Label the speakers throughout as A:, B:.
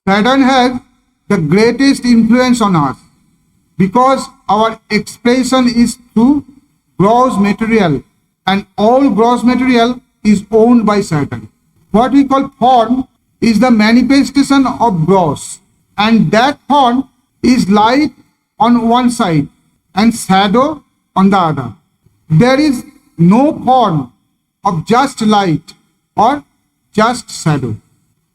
A: Saturn has the greatest influence on us because our expression is through gross material, and all gross material is owned by Saturn. What we call form is the manifestation of gross, and that form is light on one side and shadow on the other. There is no form of just light or just shadow.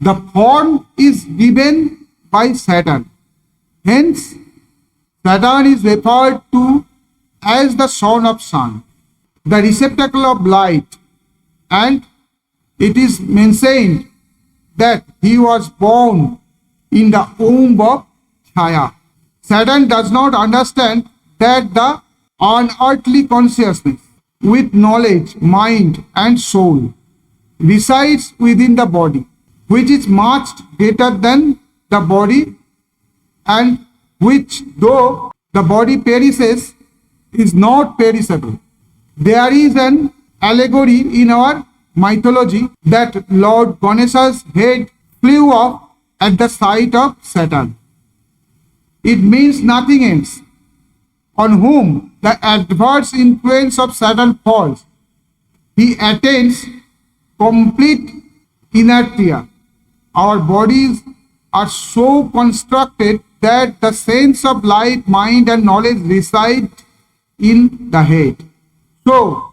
A: The form is given by Saturn. Hence, Saturn is referred to as the son of sun, the receptacle of light, and it is mentioned that he was born in the womb of Chaya. Saturn does not understand that the unearthly consciousness with knowledge, mind and soul resides within the body, which is much greater than the body, and which, though the body perishes, is not perishable. There is an allegory in our mythology that Lord Ganesha's head flew off at the sight of Saturn. It means nothing else. On whom the adverse influence of Saturn falls, he attains complete inertia. Our bodies are so constructed that the sense of light, mind and knowledge reside in the head. So,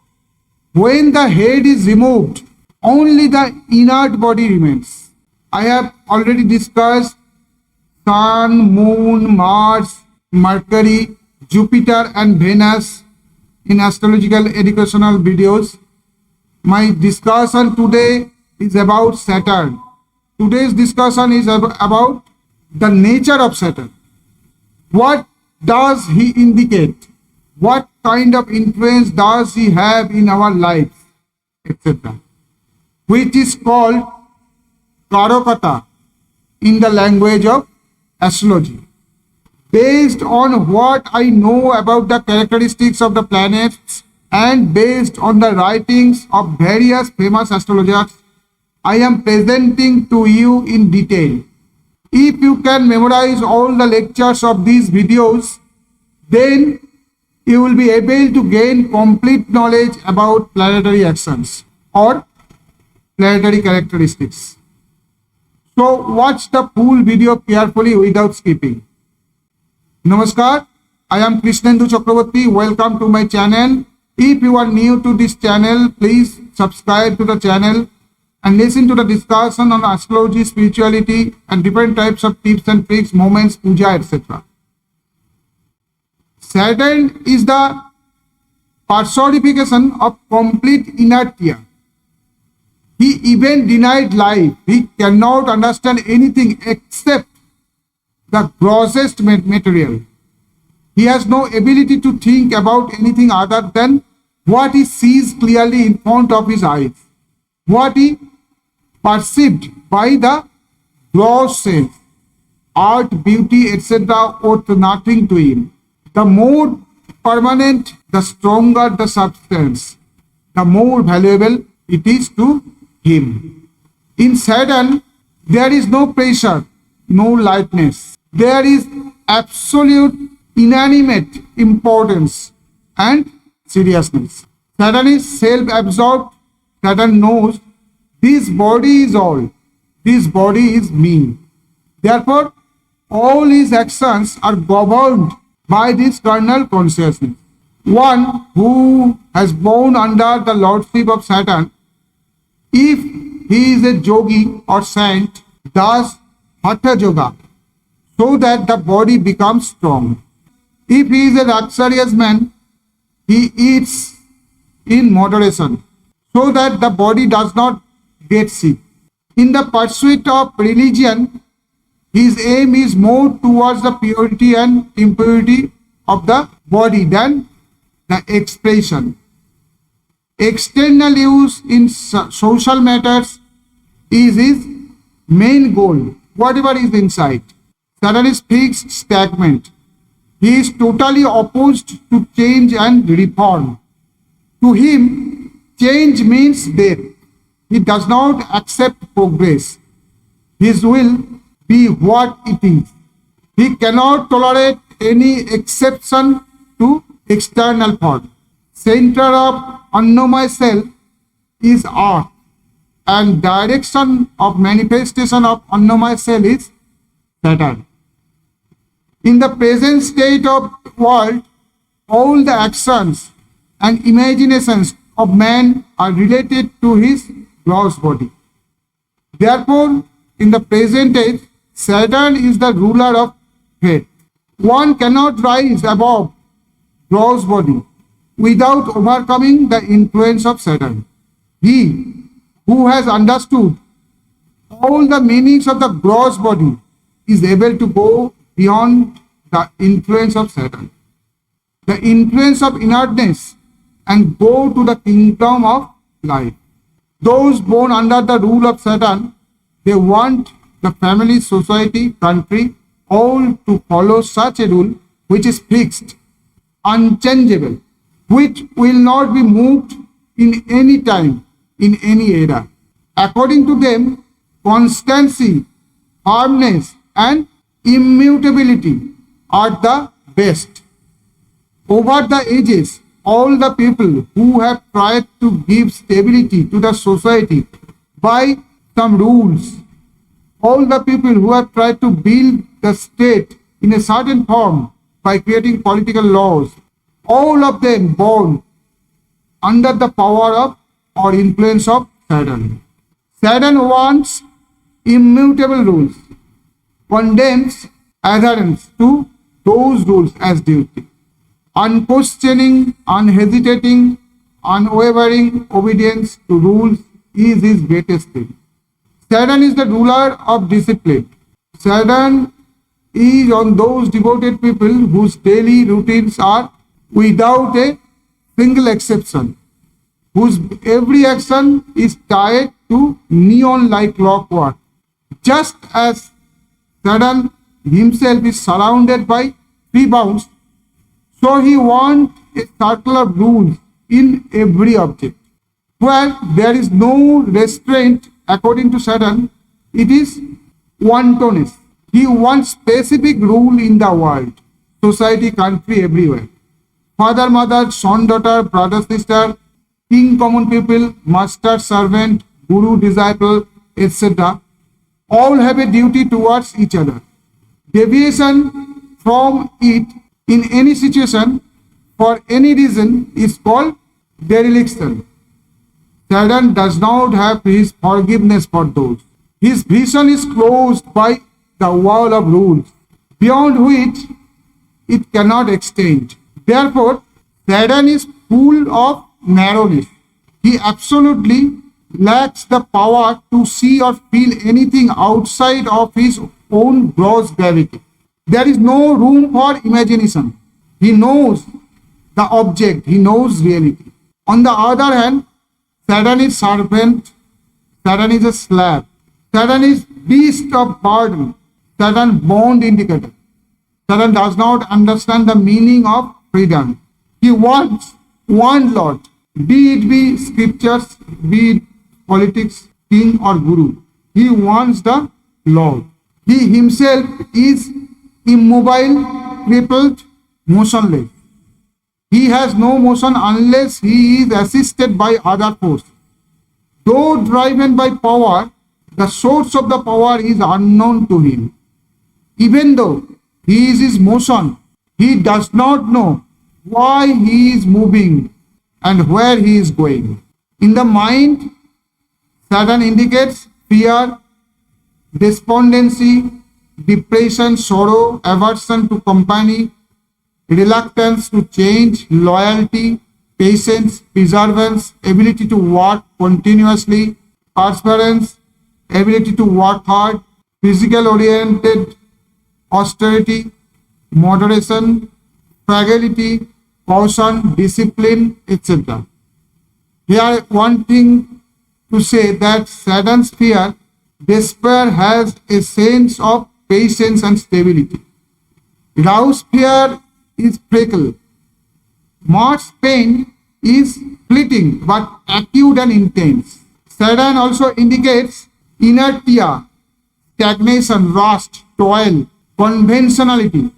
A: when the head is removed, only the inert body remains. I have already discussed Sun, Moon, Mars, Mercury, Jupiter and Venus in astrological educational videos. My discussion today is about Saturn. Today's discussion is about the nature of Saturn. What does he indicate? What kind of influence does he have in our lives, etc., which is called Karakata in the language of astrology. Based on what I know about the characteristics of the planets and based on the writings of various famous astrologers, I am presenting to you in detail. If you can memorize all the lectures of these videos, then you will be able to gain complete knowledge about planetary actions or planetary characteristics. So watch the full video carefully without skipping. Namaskar, I am Krishnendu Chakraborty. Welcome to my channel. If you are new to this channel, please subscribe to the channel and listen to the discussion on astrology, spirituality and different types of tips and tricks, moments, puja, etc. Saturn is the personification of complete inertia. He even denied life. He cannot understand anything except the grossest material. He has no ability to think about anything other than what he sees clearly in front of his eyes, what he perceived by the gross sense. Art, beauty, etc. worth nothing to him. The more permanent, the stronger the substance, the more valuable it is to him. In Saturn, there is no pressure, no lightness. There is absolute inanimate importance and seriousness. Saturn is self-absorbed. Saturn knows this body is all. This body is me. Therefore, all his actions are governed by this kernel consciousness. One who has born under the lordship of Saturn, if he is a yogi or saint, does hatha yoga so that the body becomes strong. If he is a luxurious man, he eats in moderation so that the body does not get sick. In the pursuit of religion, his aim is more towards the purity and impurity of the body than the expression. External use in social matters is his main goal, whatever is inside. Saturn is fixed, stagnant. He is totally opposed to change and reform. To him, change means death. He does not accept progress. His will be what it is. He cannot tolerate any exception to external thought. Center of unknown self is earth, and direction of manifestation of unknown self is Saturn. In the present state of world, all the actions and imaginations of man are related to his gross body. Therefore, in the present age, Saturn is the ruler of fate. One cannot rise above gross body without overcoming the influence of Saturn. He who has understood all the meanings of the gross body is able to go beyond the influence of Saturn, the influence of inertness, and go to the kingdom of life. Those born under the rule of Saturn, they want the family, society, country, all to follow such a rule which is fixed, unchangeable, which will not be moved in any time, in any era. According to them, constancy, firmness, and immutability are the best. Over the ages, all the people who have tried to give stability to the society by some rules, all the people who have tried to build the state in a certain form by creating political laws, all of them born under the power of or influence of Saturn. Saturn wants immutable rules, condemns adherence to those rules as duty. Unquestioning, unhesitating, unwavering obedience to rules is his greatest thing. Saturn is the ruler of discipline. Saturn is on those devoted people whose daily routines are without a single exception, whose every action is tied to neon-like clockwork. Just as Saturn himself is surrounded by three bounds, so he wants a circle of rules in every object. Where there is no restraint, according to Saturn, it is wantonness. He wants specific rule in the world, society, country, everywhere. Father, mother, son, daughter, brother, sister, king, common people, master, servant, guru, disciple, etc. all have a duty towards each other. Deviation from it in any situation for any reason is called dereliction. Saturn does not have his forgiveness for those. His vision is closed by the wall of rules, beyond which it cannot extend. Therefore, Saturn is full of narrowness. He absolutely lacks the power to see or feel anything outside of his own gross gravity. There is no room for imagination. He knows the object, he knows reality. On the other hand, Saturn is serpent, Saturn is a slab, Saturn is beast of burden, Saturn bond indicator. Saturn does not understand the meaning of freedom. He wants one Lord, be it be scriptures, be it politics, king or guru. He wants the Lord. He himself is immobile, crippled, motionless. He has no motion unless he is assisted by other force. Though driven by power, the source of the power is unknown to him. Even though he is his motion, he does not know why he is moving and where he is going. In the mind, Saturn indicates fear, despondency, depression, sorrow, aversion to company, reluctance to change, loyalty, patience, perseverance, ability to work continuously, perseverance, ability to work hard, physical oriented, austerity, moderation, frugality, caution, discipline, etc. Here one thing to say that Saturn's fear, despair has a sense of patience and stability. Rouse fear is prickle. March pain is fleeting but acute and intense. Saturn also indicates inertia, stagnation, rust, toil, conventionality,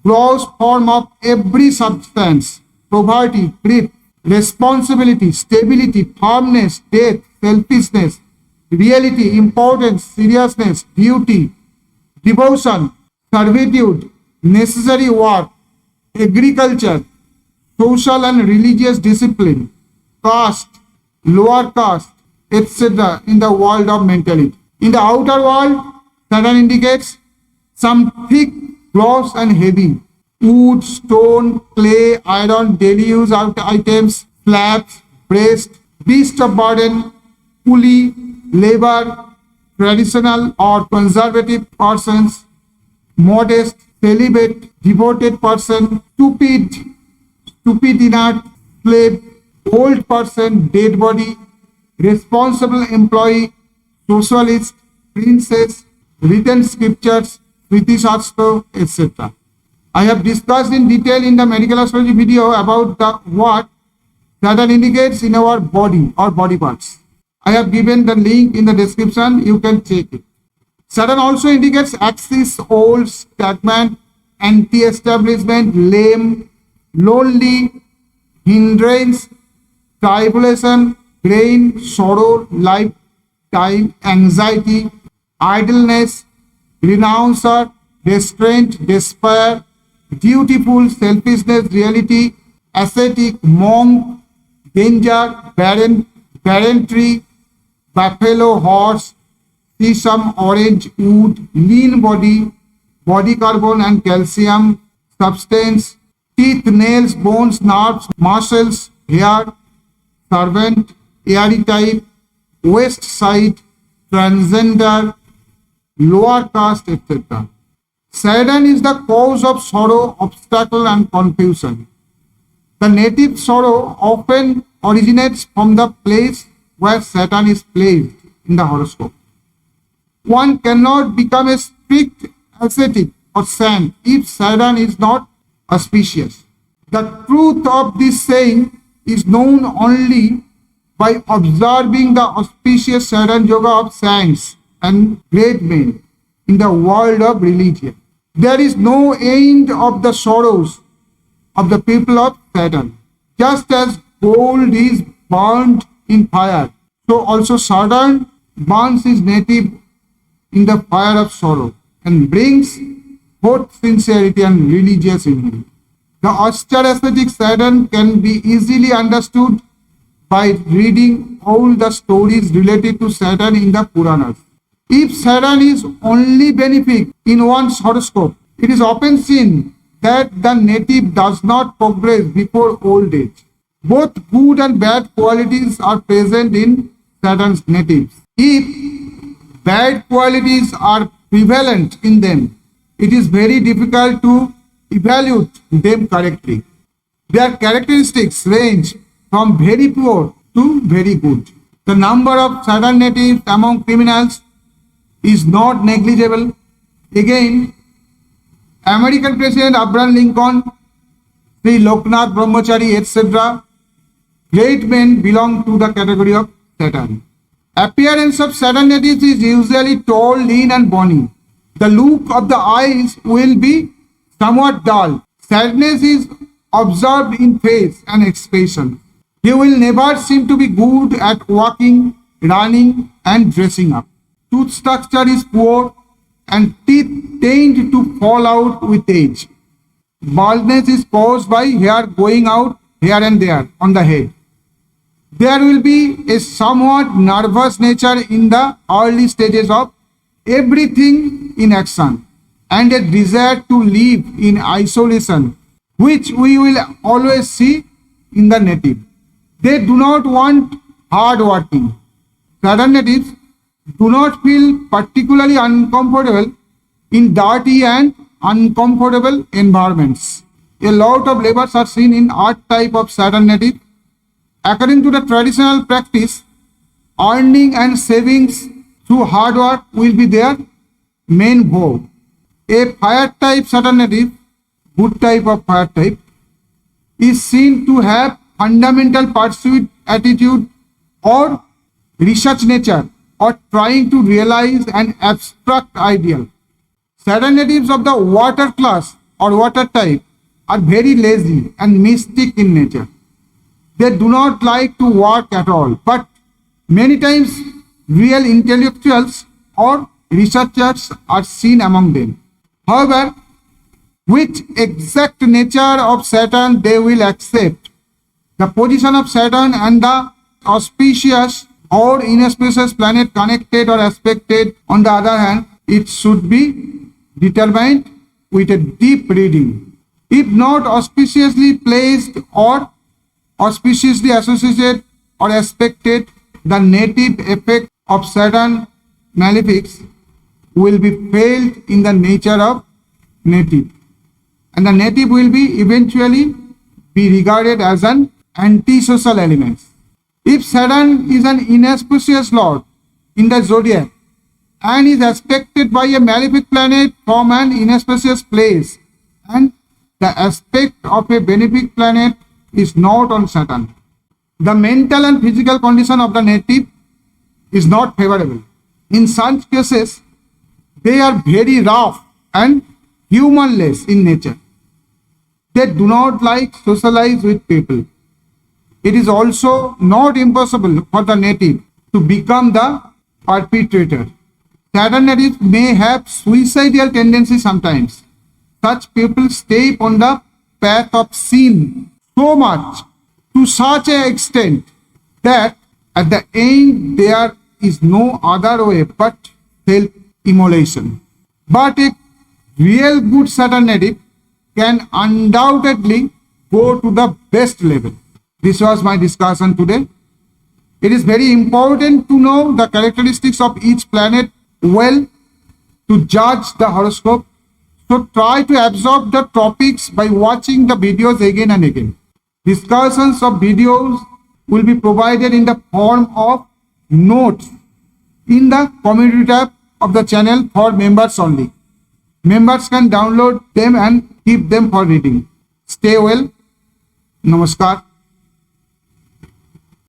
A: gross form of every substance, poverty, greed, responsibility, stability, firmness, death, selfishness, reality, importance, seriousness, duty, devotion, servitude, necessary work, agriculture, social and religious discipline, caste, lower caste, etc. in the world of mentality. In the outer world, Saturn indicates some thick, gross and heavy. Wood, stone, clay, iron, daily use items, slabs, breast, beast of burden, pulley, labor, traditional or conservative persons, modest, celibate, devoted person, stupid inert, slave, old person, dead body, responsible employee, socialist, princess, written scriptures, Kriti Shastra, etc. I have discussed in detail in the medical astrology video about what Saturn indicates in our body or body parts. I have given the link in the description, you can check it. Saturn also indicates axis, old, stagnant, anti-establishment, lame, lonely, hindrance, tribulation, pain, sorrow, lifetime, anxiety, idleness, renouncer, restraint, despair, dutiful, selfishness, reality, ascetic, monk, danger, barren tree, buffalo, horse, sesame, orange, wood, lean body, body carbon and calcium, substance, teeth, nails, bones, nerves, muscles, hair, servant, airy type, west side, transgender, lower caste, etc. Saturn is the cause of sorrow, obstacle and confusion. The native sorrow often originates from the place where Saturn is placed in the horoscope. One cannot become a strict ascetic or saint if Saturn is not auspicious. The truth of this saying is known only by observing the auspicious Saturn yoga of saints and great men in the world of religion. There is no end of the sorrows of the people of Saturn. Just as gold is burned in fire, so also Saturn burns his native in the fire of sorrow and brings both sincerity and religious in him. The austere aesthetic Saturn can be easily understood by reading all the stories related to Saturn in the Puranas. If Saturn is only benefic in one's horoscope, it is often seen that the native does not progress before old age. Both good and bad qualities are present in Saturn's natives. If bad qualities are prevalent in them, it is very difficult to evaluate them correctly. Their characteristics range from very poor to very good. The number of Saturn natives among criminals is not negligible. Again, American President Abraham Lincoln, Sri Loknath Brahmachari, etc. great men belong to the category of Saturn. Appearance of Saturn natives is usually tall, lean and bony. The look of the eyes will be somewhat dull. Sadness is observed in face and expression. They will never seem to be good at walking, running and dressing up. Tooth structure is poor and teeth tend to fall out with age. Baldness is caused by hair going out here and there on the head. There will be a somewhat nervous nature in the early stages of everything in action and a desire to live in isolation, which we will always see in the native. They do not want hard working. Saturn natives do not feel particularly uncomfortable in dirty and uncomfortable environments. A lot of labors are seen in art type of Saturn native. According to the traditional practice, earning and savings through hard work will be their main goal. A fire type Saturn native, good type of fire type, is seen to have fundamental pursuit attitude or research nature or trying to realize an abstract ideal. Saturn natives of the water class or water type are very lazy and mystic in nature. They do not like to work at all, but many times real intellectuals or researchers are seen among them. However, which exact nature of Saturn they will accept. The position of Saturn and the auspicious or inauspicious planet connected or aspected, on the other hand, it should be determined with a deep reading. If not auspiciously placed or auspiciously associated or aspected, the native effect of Saturn malefics will be felt in the nature of native, and the native will be eventually be regarded as an antisocial element. If Saturn is an inauspicious lord in the zodiac and is aspected by a malefic planet from an inauspicious place, and the aspect of a benefic planet is not on Saturn, the mental and physical condition of the native is not favorable. In such cases, they are very rough and humanless in nature. They do not like socialize with people. It is also not impossible for the native to become the perpetrator. Saturn natives may have suicidal tendencies sometimes. Such people stay on the path of sin so much, to such an extent, that at the end there is no other way but self-immolation. But a real good Saturn native can undoubtedly go to the best level. This was my discussion today. It is very important to know the characteristics of each planet well to judge the horoscope. So try to absorb the topics by watching the videos again and again. Discussions of videos will be provided in the form of notes in the community tab of the channel for members only. Members can download them and keep them for reading. Stay well. Namaskar.